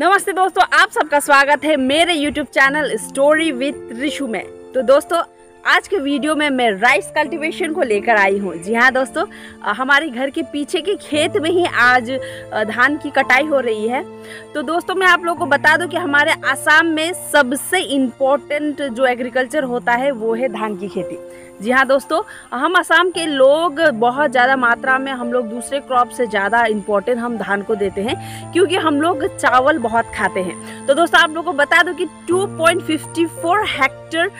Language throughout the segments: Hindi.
नमस्ते दोस्तों, आप सबका स्वागत है मेरे YouTube channel story with Rishu में। तो दोस्तों, आज के वीडियो में मैं राइस कल्टीवेशन को लेकर आई हूँ। जी हाँ दोस्तों, हमारे घर के पीछे के खेत में ही आज धान की कटाई हो रही है। तो दोस्तों, मैं आप लोगों को बता दूं कि हमारे असम में सबसे इम्पोर्टेंट जो एग्रीकल्चर होता है वो है धान की खेती। जी हाँ दोस्तों, हम असम के लोग बहुत ज़्यादा मात्रा में हम लोग दूसरे क्रॉप से ज़्यादा इम्पोर्टेंट हम धान को देते हैं, क्योंकि हम लोग चावल बहुत खाते हैं। तो दोस्तों, आप लोगों को बता दूं कि 2.54 हेक्टेयर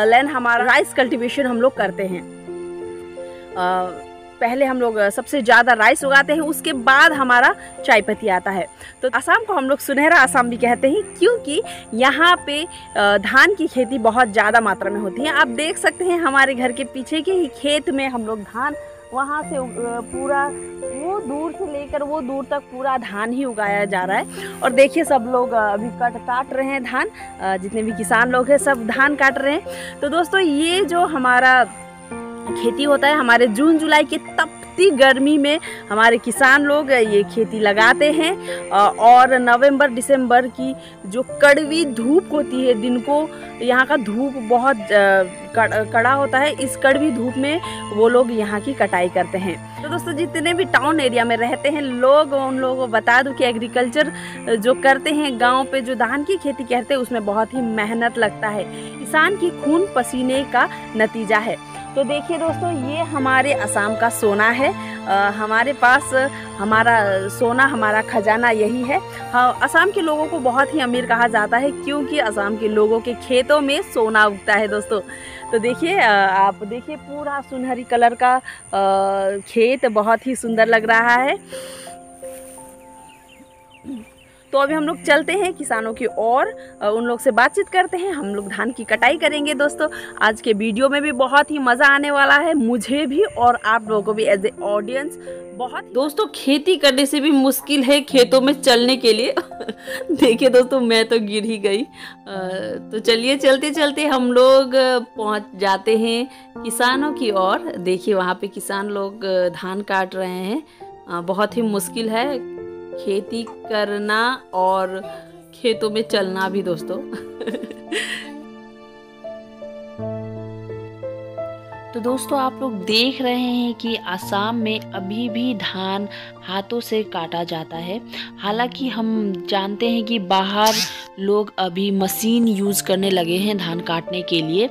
लैंड हमारा राइस कल्टीवेशन हम लोग करते हैं। पहले हम लोग सबसे ज़्यादा राइस उगाते हैं, उसके बाद हमारा चाय पत्ती आता है। तो असम को हम लोग सुनहरा असम भी कहते हैं, क्योंकि यहाँ पे धान की खेती बहुत ज़्यादा मात्रा में होती है। आप देख सकते हैं हमारे घर के पीछे के ही खेत में हम लोग धान वहाँ से पूरा वो दूर से लेकर वो दूर तक पूरा धान ही उगाया जा रहा है। और देखिए, सब लोग अभी काट रहे हैं धान, जितने भी किसान लोग हैं सब धान काट रहे हैं। तो दोस्तों, ये जो हमारा खेती होता है, हमारे जून जुलाई की तपती गर्मी में हमारे किसान लोग ये खेती लगाते हैं। और नवंबर दिसंबर की जो कड़वी धूप होती है, दिन को यहाँ का धूप बहुत कड़ा होता है, इस कड़वी धूप में वो लोग यहाँ की कटाई करते हैं। तो दोस्तों, जितने भी टाउन एरिया में रहते हैं लोग, उन लोगों को बता दूं कि एग्रीकल्चर जो करते हैं गांव पे, जो धान की खेती करते हैं, उसमें बहुत ही मेहनत लगता है। किसान की खून पसीने का नतीजा है। तो देखिए दोस्तों, ये हमारे असम का सोना है। हमारे पास हमारा सोना, हमारा खजाना यही है। हाँ, असम के लोगों को बहुत ही अमीर कहा जाता है, क्योंकि असम के लोगों के खेतों में सोना उगता है दोस्तों। तो देखिए, आप देखिए, पूरा सुनहरी कलर का खेत बहुत ही सुंदर लग रहा है। तो अभी हम लोग चलते हैं किसानों की ओर, उन लोग से बातचीत करते हैं। हम लोग धान की कटाई करेंगे दोस्तों। आज के वीडियो में भी बहुत ही मज़ा आने वाला है, मुझे भी और आप लोगों को भी एज ए ऑडियंस। बहुत दोस्तों, खेती करने से भी मुश्किल है खेतों में चलने के लिए। देखिए दोस्तों, मैं तो गिर ही गई। तो चलिए, चलते चलते हम लोग पहुंच जाते हैं किसानों की ओर। देखिए, वहाँ पे किसान लोग धान काट रहे हैं। बहुत ही मुश्किल है खेती करना और खेतों में चलना भी दोस्तों। तो दोस्तों, आप लोग देख रहे हैं कि असम में अभी भी धान हाथों से काटा जाता है। हालांकि हम जानते हैं कि बाहर लोग अभी मशीन यूज़ करने लगे हैं धान काटने के लिए।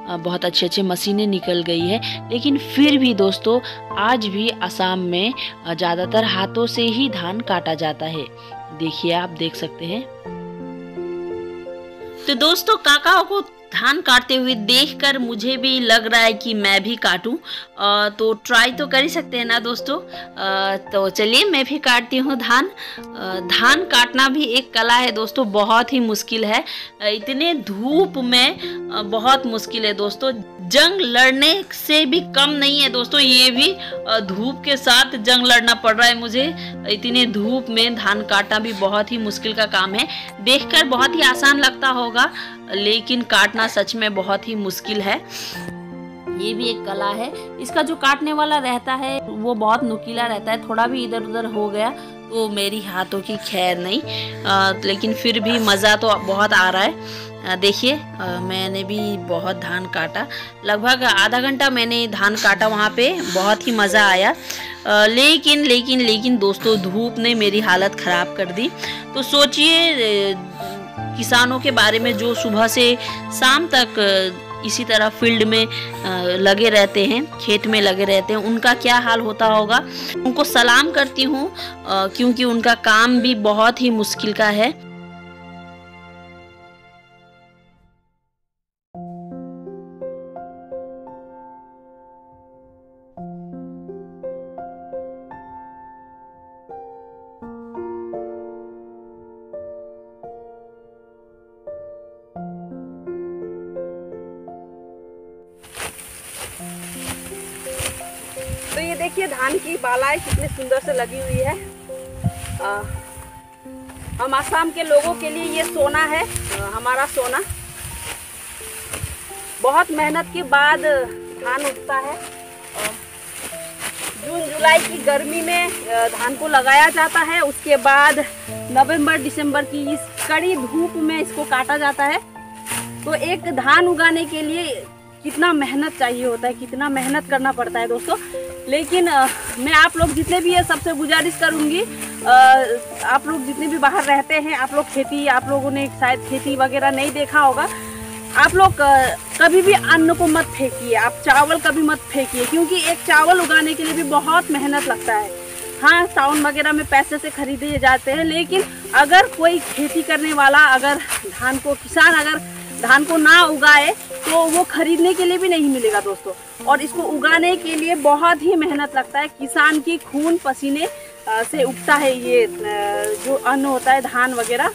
बहुत अच्छे अच्छे मशीनें निकल गई है, लेकिन फिर भी दोस्तों, आज भी असम में ज़्यादातर हाथों से ही धान काटा जाता है। देखिए, आप देख सकते हैं। तो दोस्तों, काकाओं को धान काटते हुए देखकर मुझे भी लग रहा है कि मैं भी काटूं। तो ट्राई तो कर ही सकते हैं ना दोस्तों। तो चलिए, मैं भी काटती हूँ धान। धान काटना भी एक कला है दोस्तों, बहुत ही मुश्किल है। इतने धूप में बहुत मुश्किल है दोस्तों। जंग लड़ने से भी कम नहीं है दोस्तों, ये भी धूप के साथ जंग लड़ना पड़ रहा है मुझे। इतने धूप में धान काटना भी बहुत ही मुश्किल का काम है। देखकर बहुत ही आसान लगता होगा, लेकिन काटना सच में बहुत ही मुश्किल है। ये भी एक कला है। इसका जो काटने वाला रहता है वो बहुत नुकीला रहता है। थोड़ा भी इधर उधर हो गया तो मेरी हाथों की खैर नहीं, लेकिन फिर भी मज़ा तो बहुत आ रहा है। देखिए, मैंने भी बहुत धान काटा, लगभग आधा घंटा मैंने धान काटा वहाँ पे। बहुत ही मज़ा आया। लेकिन दोस्तों, धूप ने मेरी हालत ख़राब कर दी। तो सोचिए, किसानों के बारे में जो सुबह से शाम तक इसी तरह फील्ड में लगे रहते हैं, खेत में लगे रहते हैं, उनका क्या हाल होता होगा। उनको सलाम करती हूँ, क्योंकि उनका काम भी बहुत ही मुश्किल का है। तो ये देखिए, धान की बालाएं कितनी सुंदर से लगी हुई है। हम असम के लोगों के लिए ये सोना है, हमारा सोना। बहुत मेहनत के बाद धान उगता है। जून जुलाई की गर्मी में धान को लगाया जाता है। उसके बाद नवंबर दिसंबर की इस कड़ी धूप में इसको काटा जाता है। तो एक धान उगाने के लिए कितना मेहनत चाहिए होता है, कितना मेहनत करना पड़ता है दोस्तों। लेकिन मैं आप लोग जितने भी है सबसे गुजारिश करूँगी, आप लोग जितने भी बाहर रहते हैं, आप लोगों ने शायद खेती वगैरह नहीं देखा होगा। आप लोग कभी भी अन्न को मत फेंकिए, आप चावल कभी मत फेंकिए, क्योंकि एक चावल उगाने के लिए भी बहुत मेहनत लगता है। हाँ, टाउन वगैरह में पैसे से खरीदे जाते हैं, लेकिन अगर कोई खेती करने वाला अगर धान को ना उगाए तो वो खरीदने के लिए भी नहीं मिलेगा दोस्तों। और इसको उगाने के लिए बहुत ही मेहनत लगता है। किसान की खून पसीने से उगता है ये जो अन्न होता है, धान वगैरह।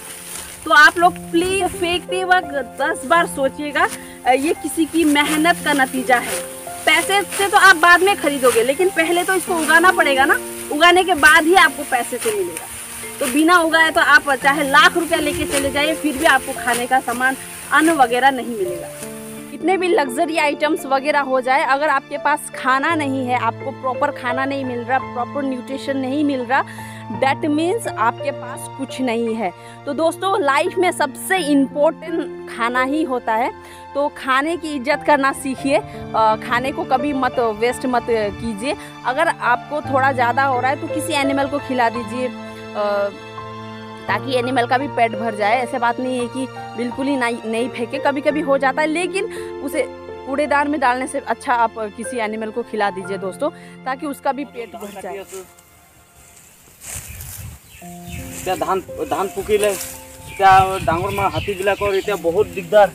तो आप लोग प्लीज फेंकते वक्त 10 बार सोचिएगा, ये किसी की मेहनत का नतीजा है। पैसे से तो आप बाद में खरीदोगे, लेकिन पहले तो इसको उगाना पड़ेगा ना। उगाने के बाद ही आपको पैसे से मिलेगा। तो बिना उगाए तो आप चाहे लाख रुपया लेके चले जाइए, फिर भी आपको खाने का सामान, अन्न वगैरह नहीं मिलेगा। कितने भी लग्जरी आइटम्स वगैरह हो जाए, अगर आपके पास खाना नहीं है, आपको प्रॉपर खाना नहीं मिल रहा, प्रॉपर न्यूट्रिशन नहीं मिल रहा, दैट मीन्स आपके पास कुछ नहीं है। तो दोस्तों, लाइफ में सबसे इम्पोर्टेंट खाना ही होता है। तो खाने की इज्जत करना सीखिए, खाने को कभी मत वेस्ट मत कीजिए। अगर आपको थोड़ा ज़्यादा हो रहा है तो किसी एनिमल को खिला दीजिए, ताकि एनिमल का भी पेट भर जाए। ऐसे बात नहीं है कि बिल्कुल ही नहीं फेंके, कभी कभी हो जाता है, लेकिन उसे कूड़ेदान में डालने से अच्छा आप किसी एनिमल को खिला दीजिए दोस्तों, ताकि उसका भी पेट भर जाए। धान पुकिले डांगर मा हाथी बहुत दिगदार।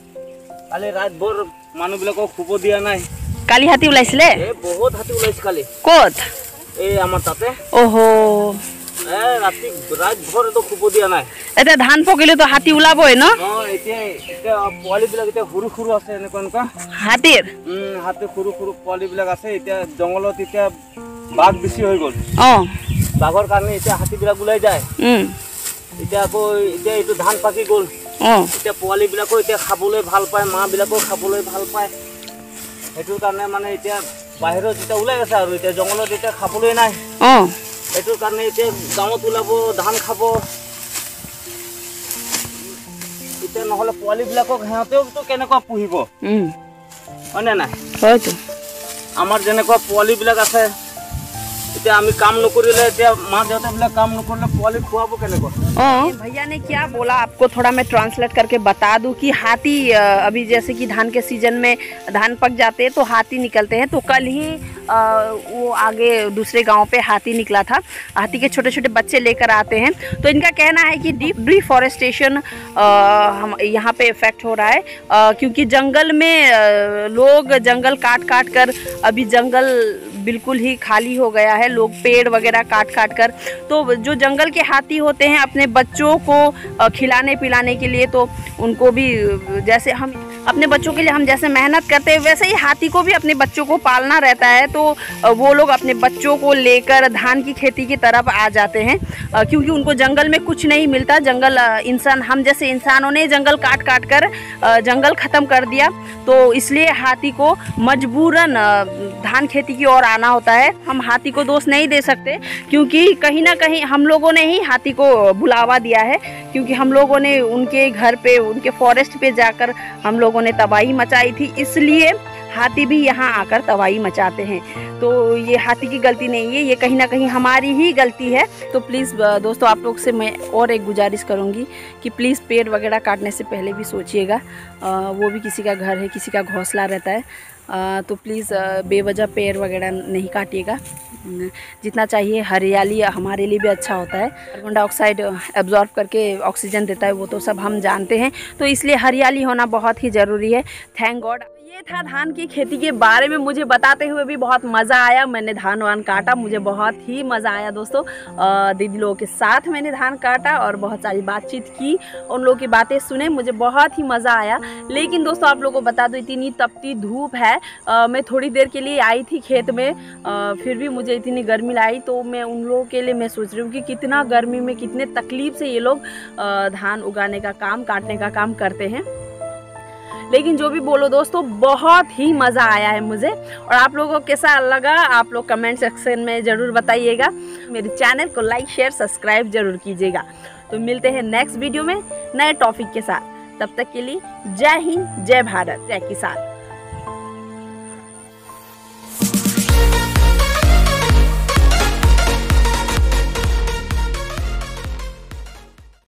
काली रात भर मानुह खुब दिया ना। काली हाथी उलाइছিলে? बहुत हाथी उलाइছে काली। कत? आमार ताते। ओहो, राति रात भर तो खुब दिया ना। এটা ধান পকিলে তো হাতি ওলাবই ন? পোৱালি বিলাক সৰু সৰু আছে এনেকুৱা হাতীৰ। হাতী সৰু সৰু পোৱালি বিলাক আছে। এতিয়া জংগলত এতিয়া বাঘ বেছি হৈ গ'ল। বাঘৰ কাৰণে এতিয়া হাতী বিলাক ওলাই যায়। এতিয়া আকৌ এতিয়া এইটো ধান পাকি গ'ল। এতিয়া পোৱালি বিলাকো এতিয়া খাবলৈ ভাল পায়, মা বিলাকো খাবলৈ ভাল পায়। সেইটোৰ কাৰণে মানে এতিয়া বাহিৰত যেতিয়া ওলাই আছে আৰু এতিয়া জংগলত এতিয়া খাবলৈ নাই। এইটোৰ কাৰণে এতিয়া গাঁৱত ওলাব, ধান খাব। এতিয়া নহ'লে পোৱালি বিলাকক সিহঁতেও কেনেকুৱা পুহিব, হয়নে নাই? হয়তো আমাৰ যেনেকুৱা পোৱালি বিলাক আছে, এতিয়া আমি কাম নকৰিলে, এতিয়া মা দেউতাবিলাক কাম নকৰিলে পোৱালি খুৱাব কেনেকুৱা? भैया ने क्या बोला आपको थोड़ा मैं ट्रांसलेट करके बता दूं कि हाथी अभी जैसे कि धान के सीजन में धान पक जाते हैं तो हाथी निकलते हैं। तो कल ही वो आगे दूसरे गांव पे हाथी निकला था। हाथी के छोटे छोटे बच्चे लेकर आते हैं। तो इनका कहना है कि डिफॉरेस्टेशन हम यहाँ पे इफेक्ट हो रहा है, क्योंकि जंगल में लोग जंगल काट काट कर, अभी जंगल बिल्कुल ही खाली हो गया है। लोग पेड़ वगैरह काट काट कर, तो जो जंगल के हाथी होते हैं अपने बच्चों को खिलाने पिलाने के लिए, तो उनको भी जैसे हम अपने बच्चों के लिए हम जैसे मेहनत करते हैं, वैसे ही हाथी को भी अपने बच्चों को पालना रहता है। तो वो लोग अपने बच्चों को लेकर धान की खेती की तरफ आ जाते हैं, क्योंकि उनको जंगल में कुछ नहीं मिलता। जंगल इंसान, हम जैसे इंसानों ने जंगल काट काट कर जंगल ख़त्म कर दिया, तो इसलिए हाथी को मजबूरन धान खेती की ओर आना होता है। हम हाथी को दोष नहीं दे सकते, क्योंकि कहीं ना कहीं हम लोगों ने ही हाथी को बुलावा दिया है, क्योंकि हम लोगों ने उनके घर पे, उनके फॉरेस्ट पे जाकर हम लोगों ने तबाही मचाई थी, इसलिए हाथी भी यहाँ आकर तबाही मचाते हैं। तो ये हाथी की गलती नहीं है, ये कहीं ना कहीं हमारी ही गलती है। तो प्लीज़ दोस्तों, आप लोग से मैं और एक गुजारिश करूँगी कि प्लीज़ पेड़ वगैरह काटने से पहले भी सोचिएगा। वो भी किसी का घर है, किसी का घोंसला रहता है। तो प्लीज़ बेवजह पेड़ वगैरह नहीं काटिएगा। जितना चाहिए हरियाली हमारे लिए भी अच्छा होता है। कार्बन डाइऑक्साइड एब्जॉर्ब करके ऑक्सीजन देता है, वो तो सब हम जानते हैं। तो इसलिए हरियाली होना बहुत ही ज़रूरी है। Thank God. ये था धान की खेती के बारे में मुझे बताते हुए भी बहुत मज़ा आया। मैंने धान वान काटा, मुझे बहुत ही मज़ा आया दोस्तों। दीदी लोगों के साथ मैंने धान काटा और बहुत सारी बातचीत की, उन लोगों की बातें सुने, मुझे बहुत ही मज़ा आया। लेकिन दोस्तों, आप लोगों को बता दो, इतनी तपती धूप है। मैं थोड़ी देर के लिए आई थी खेत में, फिर भी मुझे इतनी गर्मी लाई। तो मैं उन लोगों के लिए मैं सोच रही हूँ कि कितना गर्मी में, कितने तकलीफ़ से ये लोग धान उगाने का काम, काटने का काम करते हैं। लेकिन जो भी बोलो दोस्तों, बहुत ही मज़ा आया है मुझे। और आप लोगों को कैसा लगा आप लोग कमेंट सेक्शन में ज़रूर बताइएगा। मेरे चैनल को लाइक शेयर सब्सक्राइब जरूर कीजिएगा। तो मिलते हैं नेक्स्ट वीडियो में नए टॉपिक के साथ। तब तक के लिए जय हिंद, जय भारत, जय किसान।